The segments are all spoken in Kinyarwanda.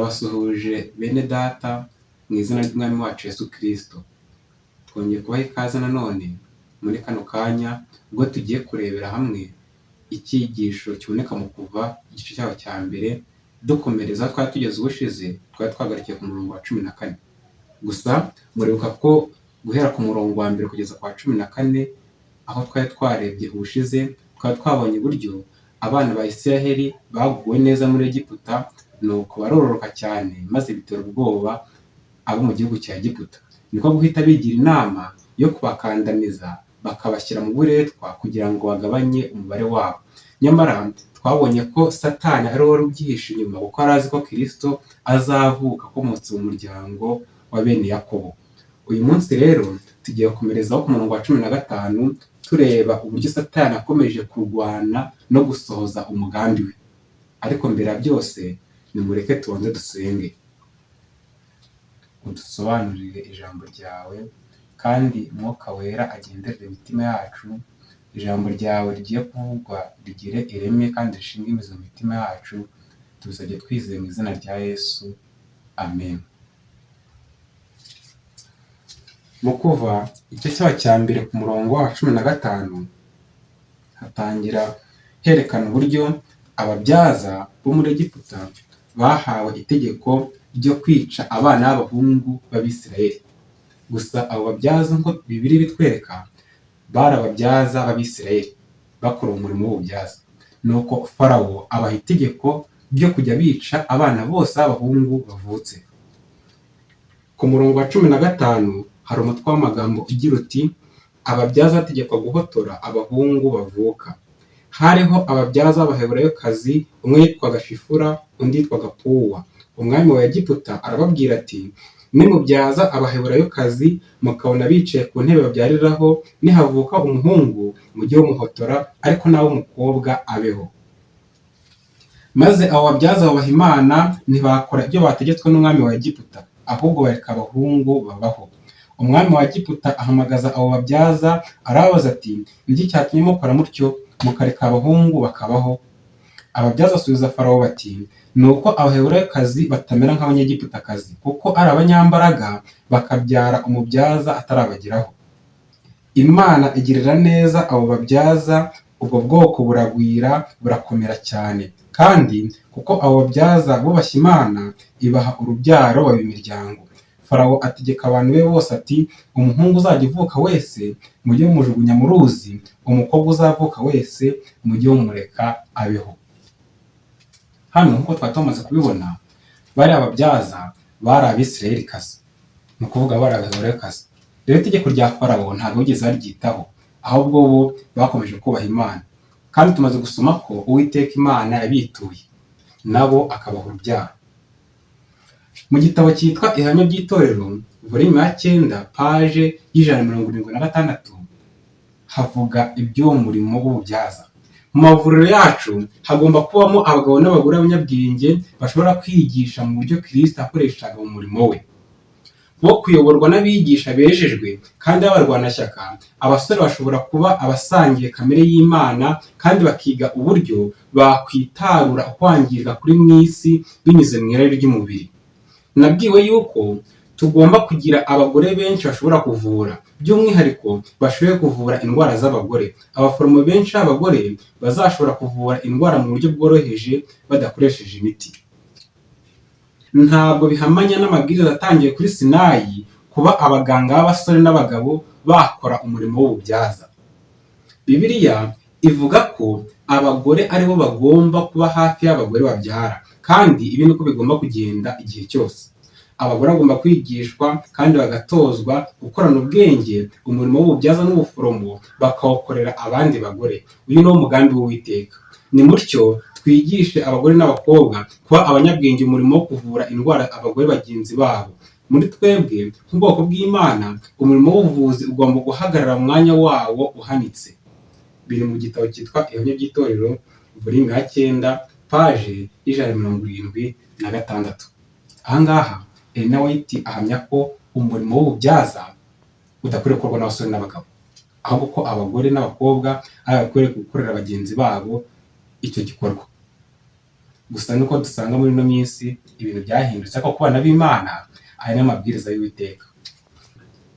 Turabasuhuje bene data mu izina ry'Umwami wacu Yesu Kristo. Twongeye kubaha ikaze nanone muri kano kanya ubwo tugiye kurebera hamwe icyigisho kiboneka mu Kuva igice cyaho cya mbere, dukomereza twari tugeze ubushize twari twagarukiye ku murongo wa 14. Gusa muribuka ko guhera ku murongo wa mbere kugeza kwa 14 aho twari twarebye ubushize, twari twabonye uburyo abana ba Isiraheli baguwe neza muri Egiputa, nuko barororoka cyane maze bitera ubwoba abo mu gihugu cya Egiputa. Niko guhita bigira inama yo kubakandamiza bakabashyira mu buretwa kugira ngo bagabanye umubare wabo. Nyamara twabonye ko Satani ari we wari ubyihishe inyuma, kuko yari azi ko Kristo azavuka akomotse mu muryango wa bene Yakobo. Uyu munsi rero tugiye gukomerezaho ku murongo wa 15 tureba uburyo Satani akomeje kurwana no gusohoza umugambi we. Ariko mbere ya byose nimureke tubanze dusenge. Udusobanurire ijambo ryawe kandi Mwuka Wera agenderere imitima yacu. Ijambo ryawe rigiye kuvugwa rigire ireme kandi rishinge imizi mu mitima yacu, tubisabye twizeye mu izina rya Yesu, amen. Mu Kuva igice cyaho cya mbere ku murongo wa 15 hatangira herekana uburyo ababyaza bo muri Egiputa bahawe itegeko ryo kwica abana b'abahungu b'Abisirayeli. Gusa abo babyaza ngo Bibiri bitwereka bari ababyaza b'Abisirayeli bakora umurimo w'ububyaza. Nuko Farawo abaha itegeko ryo kujya bica abana bose b'abahungu bavutse. Ku murongo wa 15 hari umutwe w'amagambo ugira uti ababyaza bategekwa guhotora abahungu bavuka. Hariho ababyaza b'Abaheburayokazi, umwe yitwaga Shifura undi yitwaga Puwa. Umwami wa Egiputa arababwira ati nimubyaza Abaheburayokazi mukabona bicaye ku ntebe babyariraho, nihavuka umuhungu mujye mumuhotora, ariko nawe umukobwa abeho. Maze abo babyaza bubaha Imana, ntibakora ibyo bategetswe n'umwami wa Egiputa, ahubwo bareka abahungu babaho. Umwami wa Egiputa ahamagaza abo babyaza arababaza ati niki cyatumye mukora mutyo mukareka abahungu bakabaho? Ababyaza asubiza Farawo bati nuko Abaheburayokazi batamera nk'Abanyegiputakazi, kuko ari abanyambaraga bakabyara umubyaza atarabageraho. Imana igirira neza abo babyaza, ubwo bwoko buragwira burakomera cyane, kandi kuko abo babyaza bubashye Imana ibaha urubyaro baba imiryango. Farawo ategeka abantu be bose ati umuhungu uzajya uvuka wese mujye mumujugunya mu ruzi, umukobwa uzavuka wese mujye mumureka abeho. Hano nk'uko twari tumaze kubibona, bari ababyaza bari Abisirayelikazi, ni ukuvuga bari Abaheburayokazi. Rero itegeko rya Farawo ntabwo bigeze baryitaho, ahubwo bo bakomeje kubaha Imana. Kandi tumaze gusoma ko Uwiteka Imana yabituye nabo akabaha urubyaro. Mu gitabo cyitwa Ihame ry'Itorero volume ya 9 paje y'176 havuga iby'uwo murimo w'ububyaza. Mu mavuriro yacu hagomba kubamo abagabo n'abagore b'abanyabwenge bashobora kwigisha mu buryo Kristo akoreshaga mu murimo we. Bo kuyoborwa n'abigisha bejejwe kandi b'abarwanashyaka, abasore bashobora kuba abasangiye kamere y'Imana kandi bakiga uburyo bakwitarura kwangirika kuri mw'isi binyuze mu irari ry'umubiri. Nabwiwe yuko tugomba kugira abagore benshi bashobora kuvura, by'umwihariko bashoboye kuvura indwara z'abagore. Abaforomo benshi b'abagore bazashobora kuvura indwara mu buryo bworoheje badakoresheje imiti. Ntabwo bihamanya n'amabwiriza atangiye kuri Sinayi kuba abaganga b'abasore n'abagabo bakora umurimo w'ububyaza. Bibiliya ivuga ko abagore aribo bagomba kuba hafi y'abagore babyara, kandi ibi niko bigomba kugenda igihe cyose. Abagore bagomba kwigishwa kandi bagatozwa gukorana ubwenge umurimo w'ububyaza n'ubuforomo, bakawukorera abandi bagore. Uyu ni wo mugambi w'Uwiteka. Ni mutyo twigishe abagore n'abakobwa kuba abanyabwenge umurimo wo kuvura indwara abagore bagenzi babo. Muri twebwe nk'ubwoko bw'Imana, umurimo w'ubuvuzi ugomba guhagarara mu mwanya wawo uhanitse. Biri mu gitabo cyitwa Ihame ry'Itorero volume ya 9 paje y'176. Ahangaha Ellen White ahamya ko umurimo w'ububyaza udakwiriye gukorwa n'abasore n'abagabo, ahubwo ko abagore n'abakobwa ari bakwiriye gukorera bagenzi babo icyo gikorwa. gusa nuko dusanga muri ino minsi ibintu byahindutse, ariko ku bana b'Imana aya ni amabwiriza y'Uwiteka.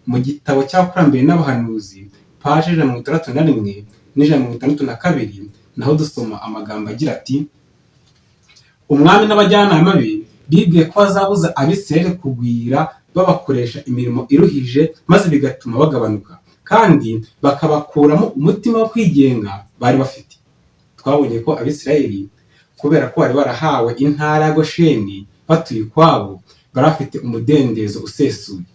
Mu gitabo cy'Abakurambere n'Abahanuzi paje 61 n'62 naho dusoma amagambo agira ati: umwami n'abajyanama be bibwiye ko bazabuza Abisirayeli kugwira babakoresha imirimo iruhije, maze bigatuma bagabanuka kandi bakabakuramo umutima wo kwigenga bari bafite. Twabonye ko Abisirayeli kubera ko bari barahawe intara ya Gosheni batuye ukwabo, bari bafite umudendezo usesuye.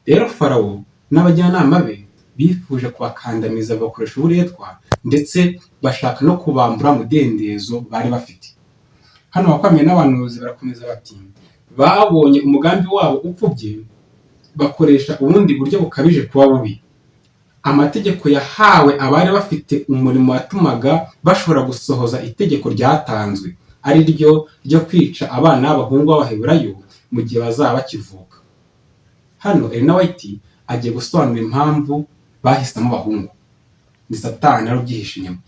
Rero Farawo n'abajyanama be bifuje kubakandamiza bakoresha uburetwa, ndetse bashaka no kubambura umudendezo bari bafite. Hano Abakurambere n'Abahanuzi barakomeza bati: babonye umugambi wabo upfubye, bakoresha ubundi buryo bukabije kuba bubi. Amategeko yahawe abari bafite umurimo watumaga bashobora gusohoza itegeko ryatanzwe, ari ryo ryo kwica abana b'abahungu b'Abaheburayo mu gihe bazaba bakivuka. Hano Ellen White agiye gusobanura impamvu bahisemo abahungu. Ni Satani wari ubyihishe inyuma.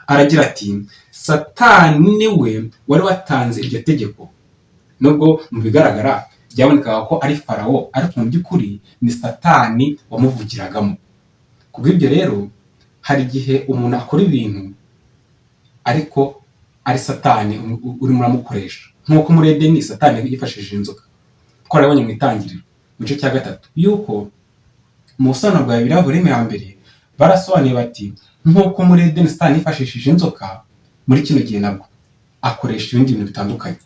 Aragira ati: Satani niwe wari watanze iryo tegeko. Nubwo mu bigaragara byabonekaga ko ari Farawo, ariko mu by'ukuri ni Satani wamuvugiragamo. Kubw'ibyo rero hari igihe umuntu akora ibintu ariko ari Satani urimo uramukoresha, nk'uko muri Edeni Satani yifashishije inzoka. Twarabonye mu itangiriro mu gice cya 3 yuko mu busobanuro bwa Bibiliya volume ya 1 barasobanuye bati: nk'uko muri Edeni Satani yifashishije inzoka, muri kino gihe nabwo akoresha ibindi bintu bitandukanye.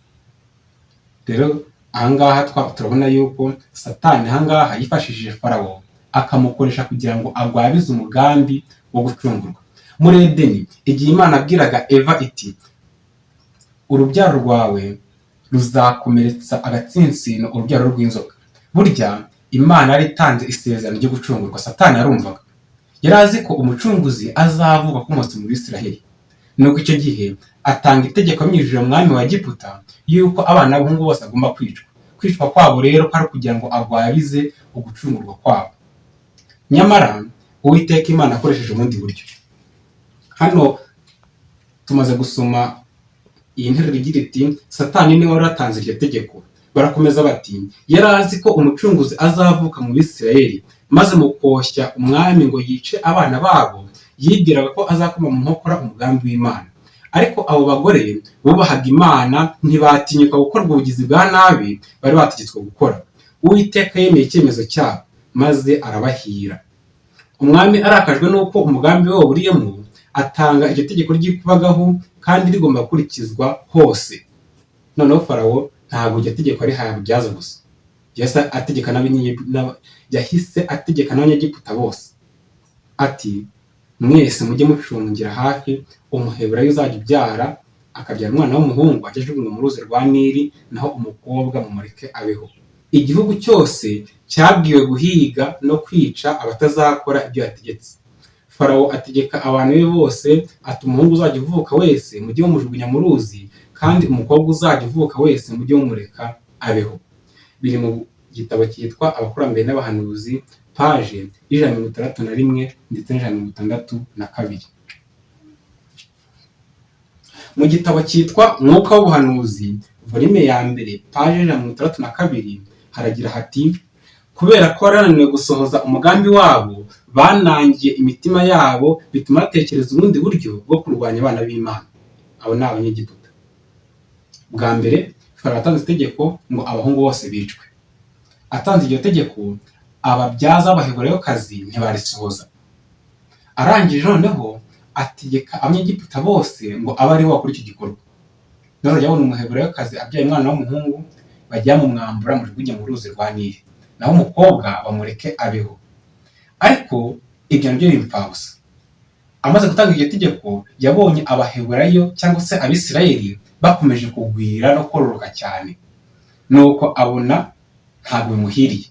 Rero ahangaha turabona yuko Satani ahangaha yifashishije Farawo akamukoresha kugira ngo agwabize umugambi wo gucungurwa. Muri Edeni igihe Imana abwiraga Eva iti: urubyaro rwawe ruzakomeretsa agatsinsino urubyaro rw'inzoka, burya Imana yari itanze isezerano ryo gucungurwa. Satani yarumvaga, yari azi ko umucunguzi azavuka akomotse mu Bisiraheli. Nuko icyo gihe atanga itegeko amwinjije umwami wa Egiputa yuko abana b'abahungu bose agomba kwicwa. Kwicwa kwabo rero kwari kugira ngo agwabize ugucungurwa kwabo. Nyamara Uwiteka Imana akoresheje ubundi buryo. Hano tumaze gusoma iyi nteruro igira iti: Satani niwe wari watanze iryo tegeko. Barakomeza bati: yari azi ko umucunguzi azavuka mu Bisirayeli, maze mu koshya umwami ngo yice abana babo, yibwiraga ko azakoma mu nkokora umugambi w'Imana. Ariko abo bagore bubahaga Imana ntibatinyuka gukora ubugizi bwa nabi bari bategetswe gukora. Uwiteka yemeye icyemezo cyabo maze arabahira. Umwami arakajwe n'uko umugambi we waburiyemo, atanga iryo tegeko ry'ikubagahu kandi rigomba gukurikizwa hose. Noneho Farawo ntabwo iryo tegeko ari habyaza gusa, yahise ategeka n'Abanyegiputa bose ati: mwese mujye mucungira hafi Umuheburayo uzajya ubyara akabyara umwana w'umuhungu ajugunywe mu ruzi rwa Nili, naho umukobwa mumureke abeho. Igihugu cyose cyabwiwe guhiga no kwica abatazakora ibyo yategetse. Farawo ategeka abantu be bose ati: umuhungu uzajya uvuka wese mujye mumujugunya mu ruzi, kandi umukobwa uzajya uvuka wese mujye mumureka abeho. Biri mu gitabo cyitwa Abakurambere n'Abahanuzi paje 161 ndetse n'162. Mu gitabo cyitwa Umwuka w'Ubuhanuzi volume ya 1 paje 162 haragira hati: kubera ko barananiwe gusohoza umugambi wabo, banangiye imitima yabo, bituma batekereza ubundi buryo bwo kurwanya abana b'Imana. Abo ni Abanyegiputa. Bwa mbere Farawo atanze itegeko ngo abahungu bose bicwe. Atanze iryo tegeko, ababyaza b'Abaheburayokazi ntibarisohoza. Arangije noneho ategeka Abanyegiputa bose ngo abe ari bo bakora icyo gikorwa. None yabona Umuheburayokazi abyaye umwana w'umuhungu, bajya mu mwambura mujugunye mu ruzi rwa Nili, naho umukobwa bamureke abeho. Ariko ibyo nabyo bimfabusa. Amaze gutanga iryo tegeko, yabonye Abaheburayo cyangwa se Abisirayeli bakomeje kugwira no kororoka cyane, nuko abona ntabwo bimuhiriye.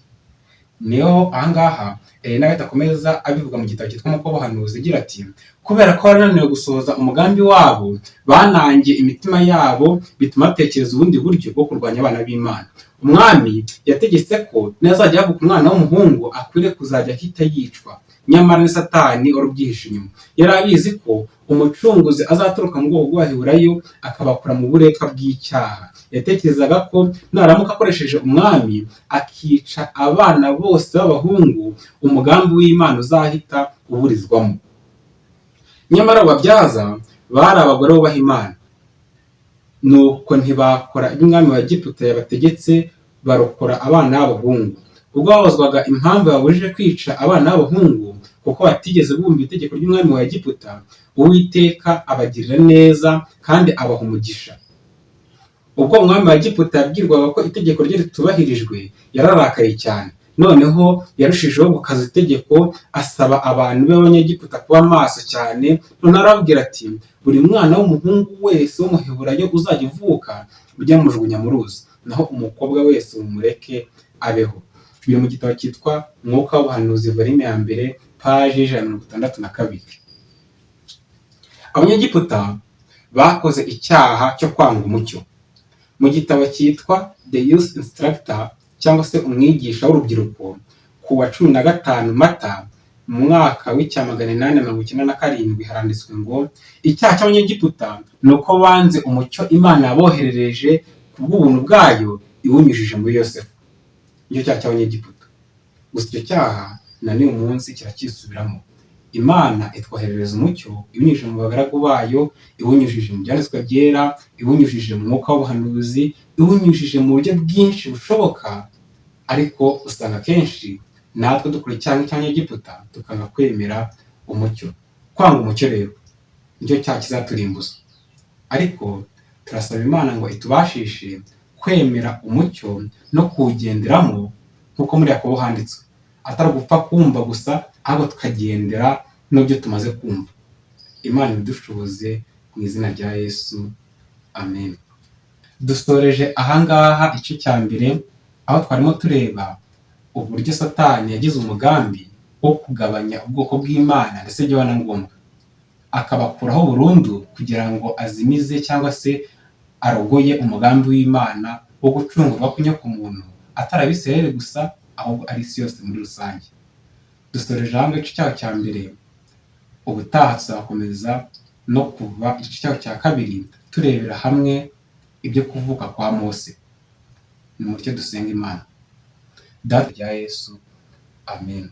Niyo ahangaha nawe akomeza abivuga mu gitabo cyitwa Umwuka w'Ubuhanuzi agira ati: kubera ko barananiwe gusohoza umugambi wabo, banangiye imitima yabo, bituma batekereza ubundi buryo bwo kurwanya abana b'Imana. Umwami yategetse ko nazajya yavuka umwana w'umuhungu akwiriye kuzajya ahita yicwa, nyamara ni Satani wari ubyihishe inyuma. Yari abizi ko umucunguzi azaturuka mu bwoko bw'Abaheburayo akabakura mu buretwa bw'icyaha. Yatekerezaga ko naramuka akoresheje umwami akica abana bose b'abahungu, umugambi w'Imana uzahita uburizwamo. Nyamara ababyaza bari abagore bubaha Imana, nuko ntibakora ibyo umwami wa Egiputa yabategetse, barokora abana b'abahungu. Ubwo babazwaga impamvu babujije kwica abana b'abahungu kuko batigeze bumva itegeko ry'umwami wa Egiputa, Uwiteka abagirira neza kandi abaha umugisha. Ubwo umwami wa Egiputa yabwirwaga ko itegeko rye ritubahirijwe, yararakaye cyane. Noneho yarushijeho gukaza itegeko, asaba abantu b'Abanyegiputa kuba maso cyane. None arababwira ati, buri mwana w'umuhungu wese w'umuheburayo uzajya uvuka mujye mujugunya mu ruzi, naho umukobwa wese mumureke abeho. Biri mu gitabo cyitwa Umwuka w'Ubuhanuzi volume ya mbere paji 162. Abanyegiputa bakoze icyaha cyo kwanga umucyo. Mu gitabo cyitwa The Youth Instructor cyangwa se umwigisha w'urubyiruko, ku wa 15 Mata mu mwaka w'897 haranditswe ngo, icyaha cy'Abanyegiputa ni uko banze umucyo Imana yaboherereje ku bw'ubuntu bwayo iwunyujije muri Yosefu. Nicyo cyaha cy'Abanyegiputa. Gusa icyo cyaha na n'uyu munsi kiracyisubiramo. Imana itwoherereza umucyo iwunyujije mu bagaragu bayo, iwunyujije mu byanditswe byera, iwunyujije mu mwuka w'ubuhanuzi, iwunyujije mu buryo bwinshi bushoboka. Ariko usanga kenshi natwe dukora icyaha cy'Abanyegiputa tukanga kwemera umucyo. Kwanga umucyo rero nicyo cyaha kizaturimbuza. Ariko turasaba Imana ngo itubashishe kwemera umucyo no kuwugenderamo nk'uko muri Yakobo handitswe, atari gupfa kumva gusa, ahubwo tukagendera n'ibyo tumaze kumva. Imana idushoboze mu izina rya Yesu, amen. Dusoreje ahangaha igice cya mbere, aho twarimo tureba uburyo Satani yagize umugambi wo kugabanya ubwoko bw'Imana, ndetse byaba na ngombwa akabakuraho burundu kugira ngo azimize cyangwa se arogoye umugambi w'Imana wo gucungurwa kw'inyokomuntu, atari Abisirayeli gusa ahubwo ari isi yose muri rusange. Dusoreje hamwe igice cyaho cya mbere. Ubutaha tuzakomeza no kuva igice cyaho cya kabiri turebera hamwe ibyo kuvuka kwa Mose. Nimutyo dusenga Imana. Data rya Yesu, amen.